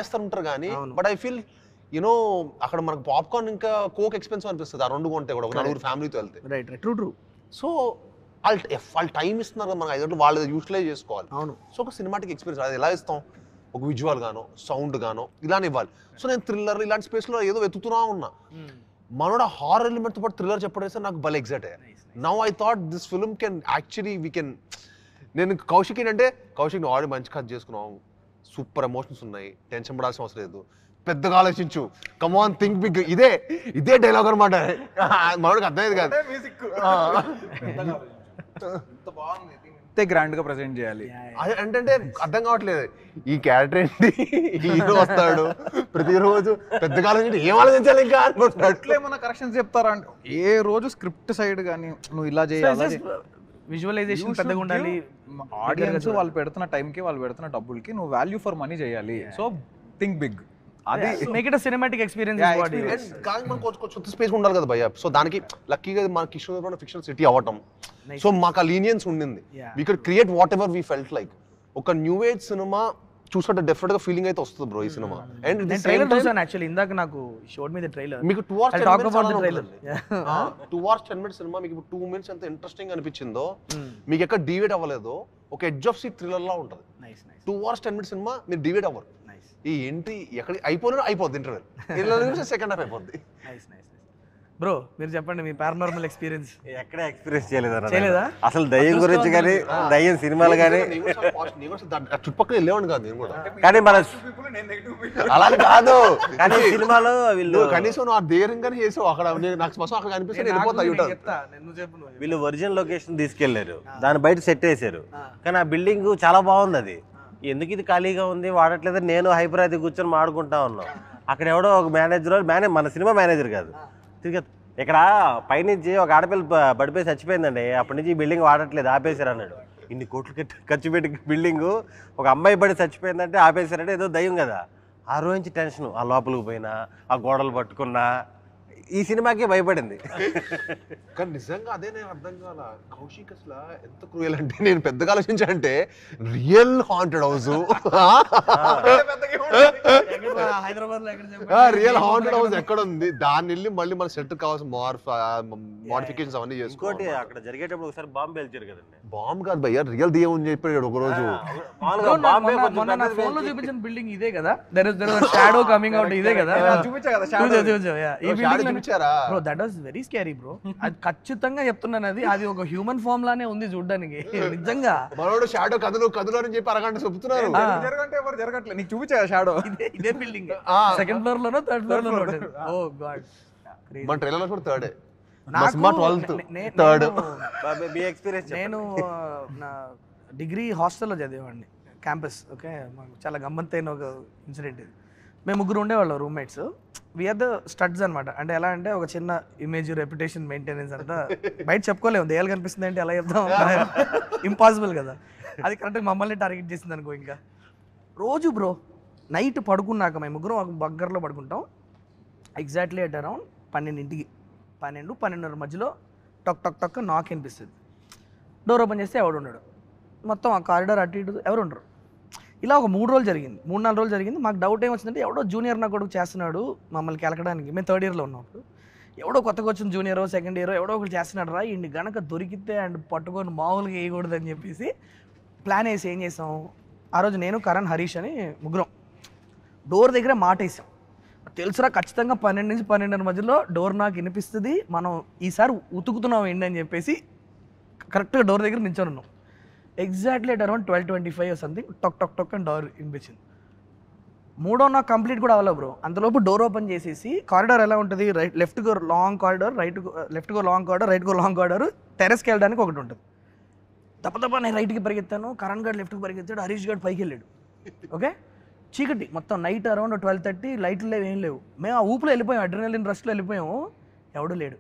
చేస్తుంటారు కానీ but I feel you know అక్కడ మనకు పాప్కార్న్ ఇంకా కోక్ ఎక్స్పెన్సివ్ అనిపిస్తుంది ఆ రెండు కొంటే కూడా ఒక నలుగురు ఫ్యామిలీతో వెళ్తే రైట్ ట్రూ సో వాళ్ళు టైం ఇస్తున్నారు కదా మనకు 5 గంటలు వాళ్ళు యూటిలైజ్ చేసుకోవాలి. అవును. సో ఒక సినిమాటిక్ ఎక్స్పీరియన్స్ అది ఎలా ఇస్తాం, ఒక విజువల్ గానో సౌండ్ గానో ఇలానే ఇవ్వాలి. సో నేను థ్రిల్లర్ ఇలాంటి స్పేస్లో ఏదో వెతుకుతున్నా ఉన్నా, మనోడ హారర్ ఎలిమెంట్తో పాటు థ్రిల్లర్ చెప్పడేస్తే నాకు భలే ఎగ్జైట్ అయ్యా. Now I thought this film can actually we can. నేను కౌశిక్ ఏంటంటే కౌశిక్ నువ్వు ఆల్రెడీ మంచి కథ చేసుకున్నావు, సూపర్ ఎమోషన్స్ ఉన్నాయి, టెన్షన్ పడాల్సిన అవసరం లేదు, పెద్దగా ఆలోచించు, కమాన్ థింక్ బిగ్, ఇదే డైలాగ్ అనమాట. మనోడికి అర్థమయ్యేది కాదు. గ్రాండ్ గా ప్రెజెంట్ చేయాలి అంటే అర్థం కావట్లేదు ఈ క్యారెక్టర్ ఏంటి, హీరో వస్తాడు ప్రతిరోజు పెద్దగా ఆలోచించి ఏం ఆలోచించాలి ఇంకా ఏమన్నా కరెక్షన్స్ చెప్తారా అంటే ఏ రోజు స్క్రిప్ట్ సైడ్ కానీ నువ్వు ఇలా చేయాలి, విజువలైజేషన్ పెద్దగా ఉండాలి, ఆడియన్స్ వాళ్ళు పెడుతున్న టైంకి వాళ్ళు పెడుతున్న డబ్బులకి నువ్వు వాల్యూ ఫర్ మనీ చేయాలి. సో థింక్ బిగ్, అది మేక్ ఇట్ సినిమాటిక్ ఎక్స్పీరియన్స్. కానీ మనకు కొంచెం స్పేస్ ఉండాలి కదా భయ్య. సో దానికి లక్కీగా మన కిషోర్ ఫిక్షన్ సిటీ అవ్వటం, సో మాకు ఆ లీనియన్స్ ఉండింది. We could create what ever we felt like. ఒక న్యూ ఏజ్ సినిమా చూసినట్టు డెఫినెట్ గా ఫీలింగ్ అయితే వస్తుంది బ్రో ఈ సినిమా. అండ్ ట్రైలర్ చూసాను యాక్చువల్లీ ఇందాక, నాకు షోడ్ మీద ట్రైలర్ మీకు 2 hours 10 minutes సినిమా మీకు 2 minutes ఎంత ఇంట్రెస్టింగ్ అనిపించిందో, మీకు ఎక్కడ డివేట్ అవ్వలేదో, ఒక ఎడ్జ్ ఆఫ్ సీట్ థ్రిల్లర్ లా ఉంటుంది. 2 hours 10 minutes సినిమా మీరు డివేట్ అవ్వరు. ఈ ఏంటి ఎక్కడ అయిపోద్ది ఇంటర్వెల్, సెకండ్ హాఫ్ అయిపోద్ది. బ్రో మీరు చెప్పండి మీ పారానార్మల్ ఎక్స్పీరియన్స్. ఎక్కడ ఎక్స్పీరియన్స్ చేయలేదా అసలు దయ్యం గురించి కానీ, దయ్యం సినిమాలు కానీ? చుట్టుపక్కల వెళ్ళేవాడు కాదు నేను కూడా, కానీ మన అలా కాదు. కానీ సినిమాలో వీళ్ళు కనీసం నువ్వు ఆ ధైర్యంగానే చేసావు. అక్కడ నాకు స్పష్టం అక్కడ కనిపిస్తే వీళ్ళు ఒరిజినల్ లొకేషన్ తీసుకెళ్లారు, దాని బయట సెట్ వేసారు. కానీ ఆ బిల్డింగ్ చాలా బాగుంది. అది ఎందుకు ఇది ఖాళీగా ఉంది వాడట్లేదు, నేను హైపర్ అయితే కూర్చొని మాడుకుంటా ఉన్నాం. అక్కడ ఎవడో ఒక మేనేజర్ మన సినిమా మేనేజర్ కాదు, ఇక్కడ పైనుంచి ఒక ఆడపిల్ల పడిపోయి చచ్చిపోయిందండి, అప్పటి నుంచి ఈ బిల్డింగ్ వాడట్లేదు ఆపేశారు అన్నాడు. ఇన్ని కోట్లు ఖర్చు పెట్టి బిల్డింగ్ ఒక అమ్మాయి పడి చచ్చిపోయిందంటే ఆపేశారంటే ఏదో దయ్యం కదా. ఆ రోజు నుంచి టెన్షన్, ఆ లోపలికి పోయినా ఆ గోడలు పట్టుకున్నా ఈ సినిమాకి భయపడింది. కానీ నిజంగా అదే నేను అర్థం కాల కౌశిక్ అసలు ఎంత క్రూయల్ అంటే, నేను పెద్దగా ఆలోచించానంటే real haunted house, real haunted house ఎక్కడ ఉంది, దాన్ని వెళ్ళి మళ్ళీ మన సెట్ కావాల్సిన మోడిఫికేషన్స్ అవన్నీ చేసుకోండి. అక్కడ జరిగేటప్పుడు ఒకసారి బాంబు పేల్చారు కదండి. బాంబు కాదు భయ్యా, రియల్ దెయ్యం అని చెప్పాడు ఒక రోజు. ఫోన్ లో చూపించిన బిల్డింగ్ ఇదే కదా, షాడో కమింగ్ అవుట్ ఇదే కదా, bro that was very scary bro. అది ఖచ్చితంగా చెప్తున్నాను, అది ఒక హ్యూమన్ ఫామ్ లానే ఉంది చూడడానికి నిజంగా. మనోడు షాడో కదులు అని చెప్పి అరగంట చెప్తున్నారు, జరగట్లేదు. నీకు చూపించా షాడో ఇదే బిల్డింగ్ సెకండ్ ఫ్లోర్ లోనో థర్డ్ ఫ్లోర్ లోనో. ఓ గాడ్, మన ట్రైలర్ లో కూడా థర్డ్. నేను నా డిగ్రీ హాస్టల్లో చదివేవాడిని, క్యాంపస్. ఓకే, మాకు చాలా గమ్మత్తైన ఒక ఇన్సిడెంట్ ఇది. మేము ముగ్గురు ఉండేవాళ్ళం రూమ్మేట్స్, వీఆర్ ద స్టడ్స్ అనమాట. అంటే ఎలా అంటే ఒక చిన్న ఇమేజ్ రెప్యుటేషన్ మెయింటెనెన్స్ అంతా బయట చెప్పుకోలేము, దయ్యాలు కనిపిస్తుంది అంటే ఎలా చెప్తాం, ఇంపాసిబుల్ కదా. అది కరెక్ట్గా మమ్మల్ని టార్గెట్ చేసింది అనుకో. ఇంకా రోజు బ్రో నైట్ పడుకున్నాక మేము ముగ్గురం ఒక బగ్గర్లో పడుకుంటాం, ఎగ్జాక్ట్లీ అట్ అరౌండ్ 12-12:30 మధ్యలో టక్ టక్ టక్ నాక్ అనిపిస్తుంది. డోర్ ఓపెన్ చేస్తే ఎవడు ఉన్నాడు, మొత్తం ఆ కారిడార్ అటు ఇటు ఎవరు ఉండరు. ఇలా ఒక 3-4 రోజులు జరిగింది. మాకు డౌట్ ఏమొచ్చిందంటే ఎవడో జూనియర్ నా కొడుకు చేస్తున్నాడు మమ్మల్ని కెలకడానికి. మేము 3rd yearలో ఉన్నప్పుడు ఎవడో కొత్తగా వచ్చిన జూనియరో 2nd year ఎవడో ఒకటి చేస్తున్నాడు రా, ఇండి గనక దొరికితే అండ్ పట్టుకొని మామూలుగా వేయకూడదని చెప్పేసి ప్లాన్ వేసి ఏం చేసాం, ఆ రోజు నేను కరణ్ హరీష్ అని ముగ్గురం డోర్ దగ్గర మాట వేసాం, తెలుసురా ఖచ్చితంగా 12-12:30 మధ్యలో డోర్ నాకు వినిపిస్తుంది, మనం ఈసారి ఉతుకుతున్నాం ఏంటి అని చెప్పేసి కరెక్ట్గా డోర్ దగ్గర నిల్చొని ఉన్నాం. ఎగ్జాక్ట్లీ అట్ అరౌండ్ 12:25 సంథింగ్ టక్ టక్ టక్ అని డోర్ వినిపించింది. 3వ నాకు కంప్లీట్ కూడా అవ్వలేదు బ్రో. అంతలోపు డోర్ ఓపెన్ చేసేసి, కారిడార్ ఎలా ఉంటుంది, left go long corridor, left go long corridor, right go long corridor, టెరెస్కి వెళ్ళడానికి ఒకటి ఉంటుంది. తప్ప నేను రైట్కి పరిగెత్తాను, కరణ్ గారు లెఫ్ట్కి పరిగెత్తాడు, హరీష్ గారు పైకి వెళ్ళాడు. ఓకే, చీకటి మొత్తం, నైట్ అరౌండ్ 12:30, లైట్లు లేవు ఏం లేవు. మేము ఆ ఊపులో వెళ్ళిపోయాం, అడ్రినలిన్ రష్లో వెళ్ళిపోయాము, ఎవడు లేడు.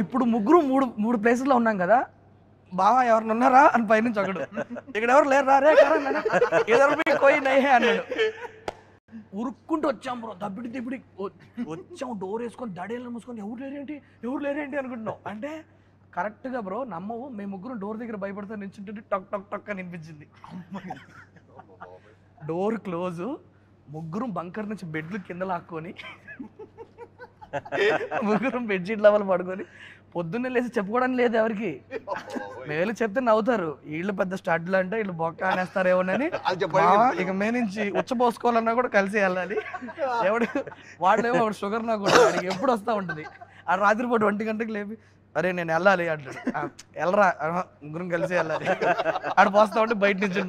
ఇప్పుడు ముగ్గురు మూడు ప్లేసెస్లో ఉన్నాం కదా, బావా ఎవరిని ఉన్నారా అని పైనుంచి ఒకడు, ఇక్కడ ఎవరు లేరు రే ఎదరు కోయి నయ్యే అన్నాడు. ఉరుక్కుంటూ వచ్చాం బ్రో, దబ్బిడి వచ్చాం, డోర్ వేసుకొని దడేళ్ళు మూసుకొని ఎవరు లేరేంటి అనుకుంటున్నాం. అంటే కరెక్ట్గా బ్రో నమ్మవు, మేము ముగ్గురు డోర్ దగ్గర భయపడితే నిల్చుంటే టక్ టక్ టక్ అని వినిపించింది. డోర్ క్లోజ్, ముగ్గురం బంకర్ నుంచి బెడ్లు కింద లాక్కొని ముగ్గురం బెడ్షీట్ లెవెల్ పడుకొని పొద్దున్నే లేచి చెప్పుకోవడానికి లేదు ఎవరికి. మేలు చెప్తే నవ్వుతారు, వీళ్ళు పెద్ద స్టడ్లు అంటే వీళ్ళు బొక్క అనేస్తారేమోనని. ఇక మే నుంచి ఉచ్చపోసుకోవాలన్నా కూడా కలిసి వెళ్ళాలి. వాడేమో షుగర్ నా కూడా వాడికి ఎప్పుడు వస్తూ ఉంటుంది. ఆ రాత్రిపూట 1 గంటకి లేపి అరే నేను వెళ్ళాలి అంటాడు. వెళ్ళరా, ముగ్గురం కలిసి వెళ్ళాలి. ఆడ పోస్తా ఉంటే బయట నుంచి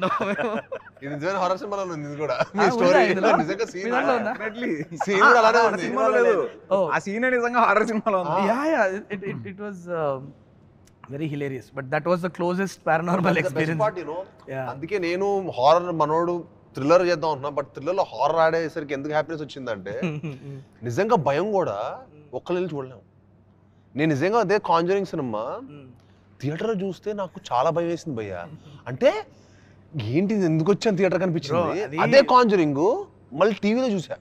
it was very hilarious. But that was the closest paranormal experience. అందుకే నేను హారర్ మనోడు థ్రిల్లర్ చేద్దాం అంటున్నా, బట్ థ్రిల్లర్ లో హారర్ ఆడేసరికి ఎందుకు హ్యాపీనెస్ వచ్చిందంటే నిజంగా భయం కూడా ఒక్కళ్ళు చూడలేము. నేను నిజంగా అదే కాంజరింగ్ సినిమా థియేటర్లో చూస్తే నాకు చాలా భయం వేసింది భయ్య. అంటే ఏంటి ఎందుకు వచ్చాను థియేటర్ కనిపించింది. అదే కాంజరింగ్ మళ్ళీ టీవీలో చూసా.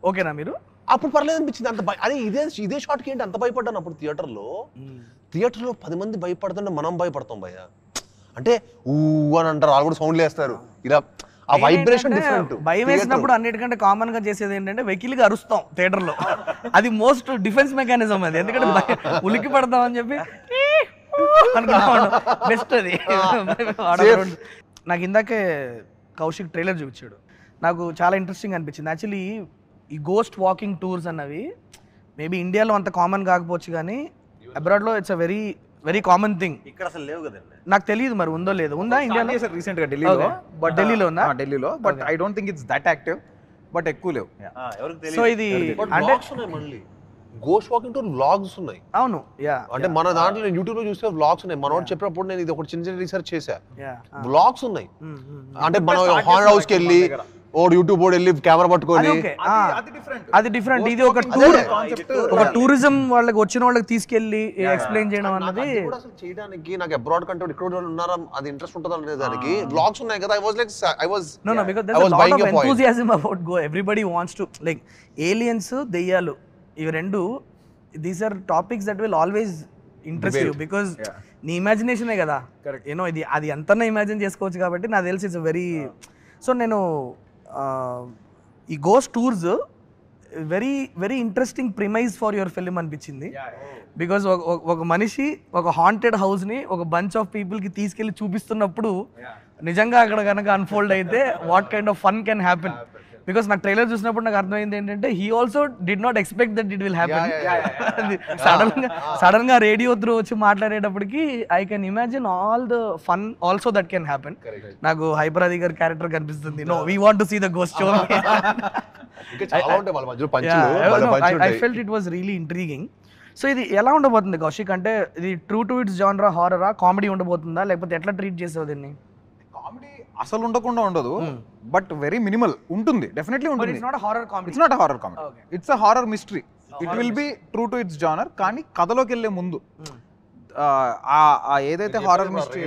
ఓకేనా మీరు? అప్పుడు పర్లేదు అనిపించింది. అంత అదే ఇదే షాట్కి ఏంటి అంత భయపడ్డాను అప్పుడు థియేటర్లో. 10 మంది భయపడుతుంటే మనం భయపడతాం భయ్య. అంటే ఊ అని అంటారు, వాళ్ళు కూడా సౌండ్లు వేస్తారు. ఇలా ఆ వైబ్రేషన్ డిఫరెంట్. భయం వేసినప్పుడు అన్నిటికంటే కామన్ గా చేసేది ఏంటంటే వెకిలిగా అరుస్తాం థియేటర్ లో. అది మోస్ట్ డిఫెన్స్ మెకానిజం అది. ఎందుకంటే ఉలికి పడతాం అని చెప్పి బెస్ట్ అది. నాకు ఇందాకే కౌశిక్ ట్రైలర్ చూపించాడు, నాకు చాలా ఇంట్రెస్టింగ్ అనిపించింది. యాక్చువల్లీ ఈ గోస్ట్ వాకింగ్ టూర్స్ అన్నవి మేబీ ఇండియాలో అంత కామన్ కాకపోవచ్చు, కానీ అబ్రాడ్లో it's a very very common thing. ఇక్కడ అసలు లేవు కదండి. నాకు తెలియదు మరి ఉందో లేదో. ఉందా ఇండియాలో? రీసెంట్ గా ఢిల్లీలో. బట్ ఢిల్లీలో ఉందా? ఢిల్లీలో. But I don't think it's that active, but ఎక్కువ లేవు. సో ఇది అంటే మళ్ళీ గోస్ట్ వాకింగ్ టూర్ వ్లాగ్స్ ఉన్నాయి. అవును, యా. అంటే మన దాంట్లో నేను యూట్యూబ్ లో చూస్తే వ్లాగ్స్ ఉన్నాయి. మనోడు చెప్పినప్పుడు నేను ఇది ఒకటి చిన్న రీసెర్చ్ చేశా. వ్లాగ్స్ ఉన్నాయి. అంటే మనం హాండ్ హౌస్ కి వెళ్ళి ఓడు యూట్యూబ్ ఓడి వెళ్ళి కెమెరా పట్టుకొని అది డిఫరెంట్. ఇది ఒక టూర్, ఒక టూరిజం వాళ్ళకి వచ్చిన వాళ్ళకి తీసుకెళ్లి ఎక్స్ప్లెయిన్ చేయడం అన్నది అసలు చేయడానికి నాకు అబ్రాడ్ కంటే ఇక్కడ ఉన్నారా అది ఇంట్రెస్ట్ ఉంటుంది అనే దానికి వ్లాగ్స్ ఉన్నాయి కదా. No, because there's a lot of enthusiasm about go. Everybody wants to like aliens, దెయ్యాలు, ఇవి రెండు, these are topics that will always interest you because నీ ఇమాజినేషనే కదా. యూనో ఇది అది ఎంతన్నా ఇమాజిన్ చేసుకోవచ్చు కాబట్టి నాకు తెలిసి ఇట్స్ వెరీ. సో నేను ఈ ghost tours very very interesting premise for your film అనిపించింది. బికాజ్ ఒక మనిషి ఒక హాంటెడ్ హౌస్ని ఒక బంచ్ ఆఫ్ పీపుల్కి తీసుకెళ్ళి చూపిస్తున్నప్పుడు నిజంగా అక్కడ కనుక అన్ఫోల్డ్ అయితే what kind of fun can happen. Because నాకు ట్రైలర్ చూసినప్పుడు నాకు అర్థమైంది ఏంటంటే he also did not expect that it will happen. Sudden గా రేడియో త్రూ వచ్చి మాట్లాడేటప్పటికి I can imagine all the fun also that can happen. నాకు హైపరాది గారి క్యారెక్టర్ కనిపిస్తుంది. No, we want to see the ghost show. I felt it was really intriguing. So ఇది ఎలా ఉండబోతుంది కౌశిక్? అంటే ఇది ట్రూ టు ఇట్స్ జానరా, హారరా, కామెడీ ఉండబోతుందా, లేకపోతే ఎట్లా ట్రీట్ చేసావు దీన్ని? కామెడీ అసలు ఉండకుండా ఉండదు, బట్ వెరీ మినిమల్ ఉంటుంది. డెఫినెట్లీ ఉంటుంది. It's not horror comedy. It's not horror comedy, it's a horror mystery. It will be true to it's genre. కానీ కథలోకి వెళ్ళే ముందు ఏదైతే హారర్ మిస్టరీ